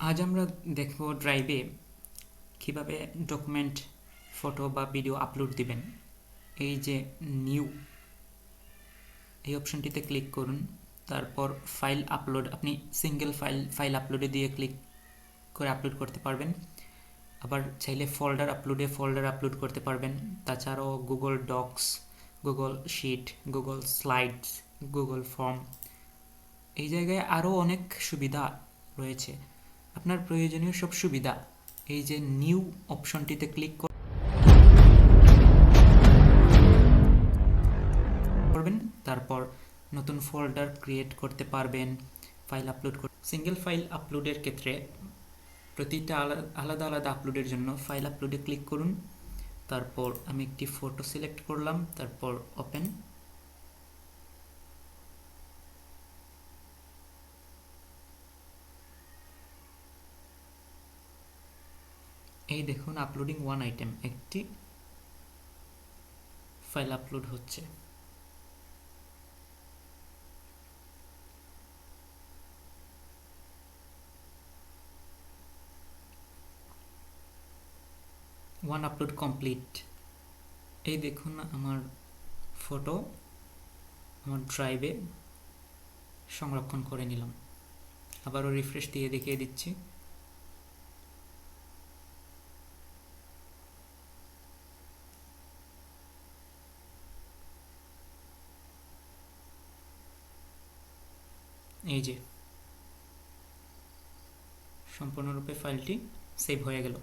আজ আমরা দেখব ড্রাইভে কিভাবে ডকুমেন্ট, ফটো বা ভিডিও আপলোড দিবেন। এই যে নিউ এই অপশনটিতে ক্লিক করুন, তারপর ফাইল আপলোড, আপনি সিঙ্গেল ফাইল আপলোডে দিয়ে ক্লিক করে আপলোড করতে পারবেন। আবার চাইলে ফোল্ডার আপলোড করতে পারবেন। তাছাড়াও Google Docs, Google Sheet, Google Slides, Google Form, এই জায়গায় আরও অনেক সুবিধা রয়েছে। আপনার প্রয়োজনীয় সব সুবিধা এই যে নিউ অপশনটিতে ক্লিক করবেন, তারপর নতুন ফোল্ডার ক্রিয়েট করতে পারবেন, ফাইল আপলোড সিঙ্গেল ফাইল আপলোডের ক্ষেত্রে প্রতিটা আলাদা আলাদা আপলোডের জন্য ফাইল আপলোডে ক্লিক করুন। তারপর আমি একটি ফটো সিলেক্ট করলাম, তারপর ওপেন। এই দেখুন আপলোডিং ওয়ান আইটেম, একটি ফাইল আপলোড হচ্ছে। One upload complete. এই দেখুন আমার ফটো আমার ড্রাইভে সংরক্ষণ করে নিলাম। আবারও রিফ্রেশ দিয়ে দেখিয়ে দিচ্ছি। এই যে সম্পূর্ণরূপে ফাইলটি সেভ হয়ে গেল।